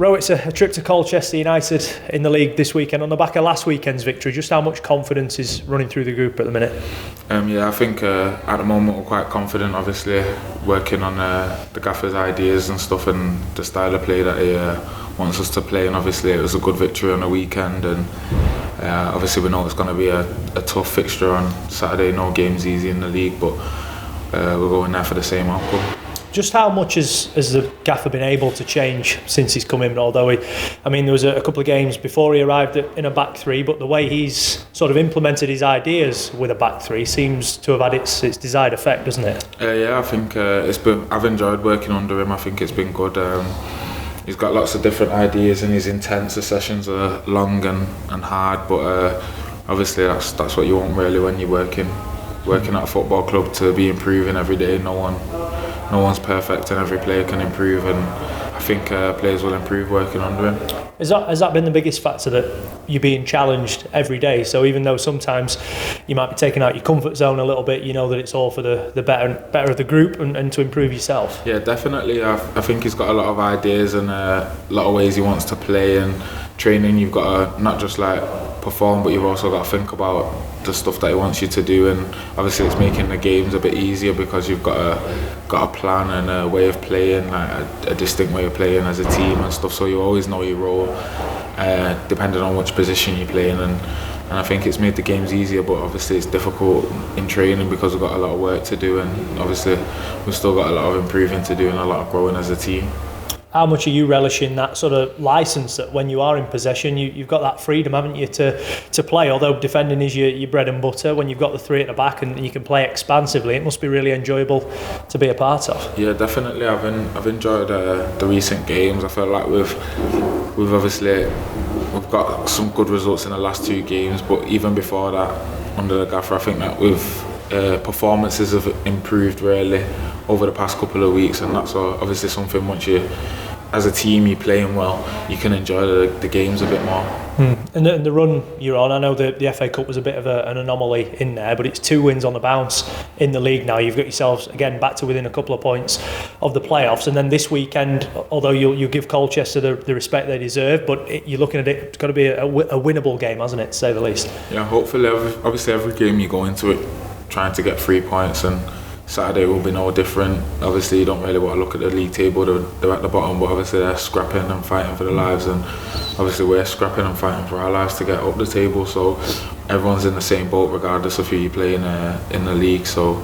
Ro, it's a trip to Colchester United in the league this weekend on the back of last weekend's victory. Just how much confidence is running through the group at the minute? Yeah, I think at the moment we're quite confident, obviously working on the gaffer's ideas and stuff and the style of play that he wants us to play, and obviously it was a good victory on the weekend, and obviously we know it's going to be a tough fixture on Saturday. No game's easy in the league, but we're going there for the same outcome. Just how much has the gaffer been able to change since he's come in? Although there was a couple of games before he arrived in a back three, but the way he's sort of implemented his ideas with a back three seems to have had its desired effect, doesn't it? Yeah, I think I've enjoyed working under him. I think it's been good. He's got lots of different ideas, and his intense sessions are long and hard. But obviously that's what you want really when you're working at a football club, to be improving every day. No one's perfect, and every player can improve, and I think players will improve working under him. Has that been the biggest factor, that you're being challenged every day? So even though sometimes you might be taking out your comfort zone a little bit, you know that it's all for the better of the group and to improve yourself? Yeah, definitely. I think he's got a lot of ideas and a lot of ways he wants to play, and training you've got to not just like perform, but you've also got to think about the stuff that he wants you to do, and obviously it's making the games a bit easier because you've got a plan and a way of playing, like a distinct way of playing as a team and stuff, so you always know your role depending on which position you're playing, and I think it's made the games easier, but obviously it's difficult in training because we've got a lot of work to do, and obviously we've still got a lot of improving to do and a lot of growing as a team. How much are you relishing that sort of licence that when you are in possession, you've got that freedom, haven't you, to play? Although defending is your bread and butter, when you've got the three at the back and you can play expansively, it must be really enjoyable to be a part of. Yeah, definitely. I've enjoyed the recent games. I feel like we've got some good results in the last two games, but even before that, under the gaffer, I think that performances have improved really over the past couple of weeks, and that's obviously something, once you, as a team, you're playing well, you can enjoy the games a bit more. And the run you're on, I know the FA Cup was a bit of an anomaly in there, but it's 2 wins on the bounce in the league now. You've got yourselves again back to within a couple of points of the playoffs, and then this weekend, although you'll give Colchester the respect they deserve, but you're looking at it, it's got to be a winnable game, hasn't it, to say the least? Yeah, hopefully. Obviously every game you go into it trying to get 3 points, and Saturday will be no different. Obviously you don't really want to look at the league table, they're at the bottom, but obviously they're scrapping and fighting for their lives, and obviously we're scrapping and fighting for our lives to get up the table, so everyone's in the same boat regardless of who you play in the league. So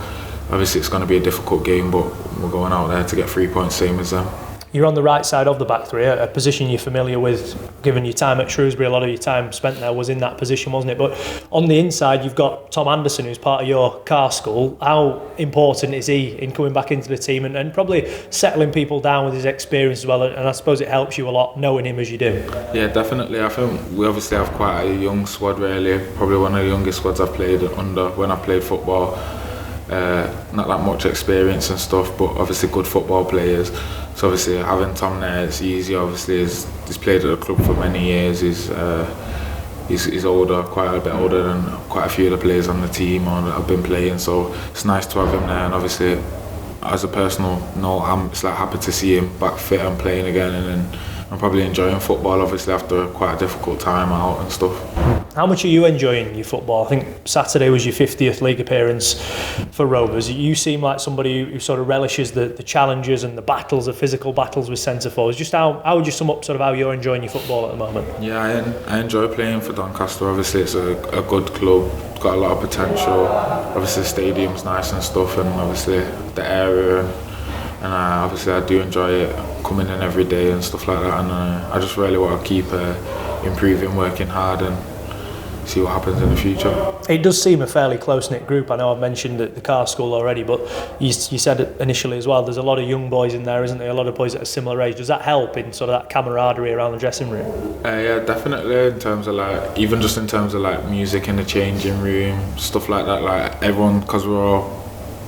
obviously it's going to be a difficult game, but we're going out there to get 3 points, same as them. You're on the right side of the back three, a position you're familiar with, given your time at Shrewsbury. A lot of your time spent there was in that position, wasn't it? But on the inside, you've got Tom Anderson, who's part of your car school. How important is he in coming back into the team and probably settling people down with his experience as well? And I suppose it helps you a lot knowing him as you do. Yeah, definitely. I think we obviously have quite a young squad, really. Probably one of the youngest squads I've played under when I played football. Not that much experience and stuff, but obviously good football players. So obviously having Tom there, it's easy. Obviously he's played at the club for many years. He's older, quite a bit older than quite a few of the players on the team or that have been playing. So it's nice to have him there. And obviously, as a personal note, I'm just like happy to see him back fit and playing again, and I'm probably enjoying football, obviously, after quite a difficult time out and stuff. How much are you enjoying your football? I think Saturday was your 50th league appearance for Rovers. You seem like somebody who sort of relishes the challenges and the battles, the physical battles with centre forwards. Just how would you sum up sort of how you're enjoying your football at the moment? Yeah, I enjoy playing for Doncaster. Obviously, it's a good club, got a lot of potential. Obviously, the stadium's nice and stuff, and obviously the area. And obviously I do enjoy it, coming in every day and stuff like that, and I just really want to keep improving, working hard, and see what happens in the future. It does seem a fairly close-knit group. I know I've mentioned the car school already, but you said it initially as well, there's a lot of young boys in there, isn't there? A lot of boys at a similar age. Does that help in sort of that camaraderie around the dressing room? Yeah, definitely, in terms of like, even just in terms of like music in the changing room, stuff like that, like everyone, because we're all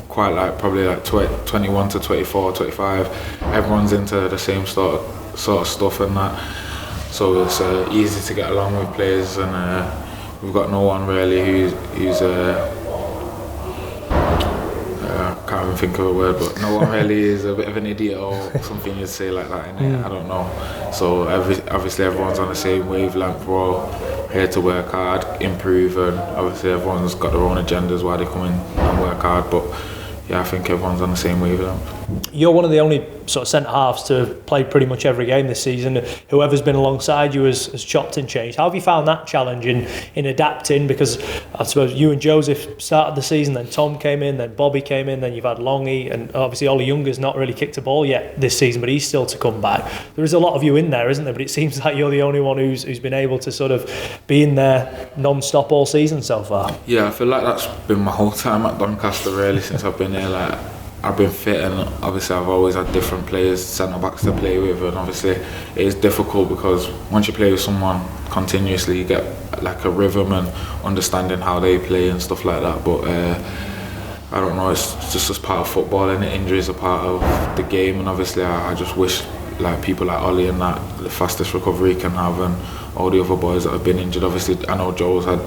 quite like probably like 21 to 24, 25, everyone's into the same sort of stuff and that, so it's easy to get along with players, and we've got no one really who's can't even can't think of a word, but no one really is a bit of an idiot or something you'd say like that, innit? I don't know. So obviously everyone's on the same wavelength. We're all here to work hard, improve, and obviously everyone's got their own agendas why they come in and work hard. But yeah, I think everyone's on the same wavelength. You're one of the only sort of centre halves to play pretty much every game this season. Whoever's been alongside you has chopped and changed. How have you found that challenge in adapting? Because I suppose you and Joseph started the season, then Tom came in, then Bobby came in, then you've had Longy, and obviously Ollie Younger's not really kicked a ball yet this season, but he's still to come back. There is a lot of you in there, isn't there? But it seems like you're the only one who's been able to sort of be in there non-stop all season so far. Yeah, I feel like that's been my whole time at Doncaster really since I've been here. Like, I've been fit, and obviously I've always had different players, centre backs to play with, and obviously it is difficult because once you play with someone continuously you get like a rhythm and understanding how they play and stuff like that. But I don't know, it's just as part of football, and injuries are part of the game, and obviously I just wish like people like Ollie and that the fastest recovery he can have, and all the other boys that have been injured. Obviously I know Joe's had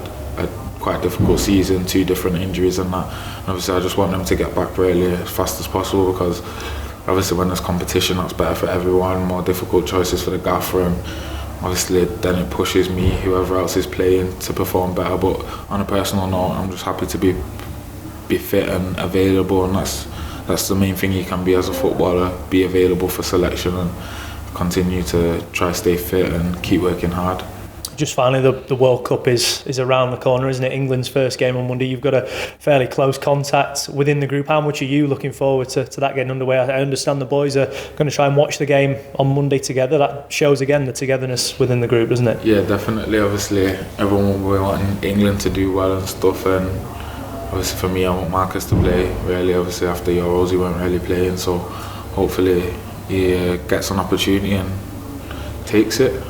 quite a difficult season, 2 different injuries and that, and obviously I just want them to get back really as fast as possible, because obviously when there's competition that's better for everyone, more difficult choices for the gaffer, and obviously then it pushes me, whoever else is playing, to perform better. But on a personal note, I'm just happy to be fit and available, and that's the main thing you can be as a footballer, be available for selection and continue to try stay fit and keep working hard. Just finally, the World Cup is around the corner, isn't it? England's first game on Monday. You've got a fairly close contact within the group. How much are you looking forward to that getting underway? I understand the boys are going to try and watch the game on Monday together. That shows again the togetherness within the group, doesn't it? Yeah, definitely. Obviously, everyone will be wanting England to do well and stuff, and obviously for me, I want Marcus to play. Really, obviously after Euros, he weren't really playing, so hopefully he gets an opportunity and takes it.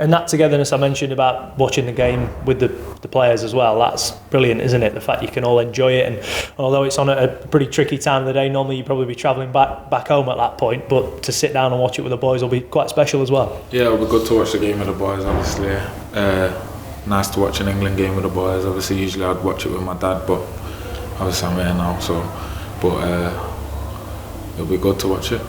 And that togetherness I mentioned about watching the game with the players as well, that's brilliant, isn't it? The fact you can all enjoy it, and although it's on a pretty tricky time of the day, normally you'd probably be travelling back home at that point, but to sit down and watch it with the boys will be quite special as well. Yeah, it'll be good to watch the game with the boys, obviously. Nice to watch an England game with the boys. Obviously usually I'd watch it with my dad, but obviously I'm here now, so it'll be good to watch it.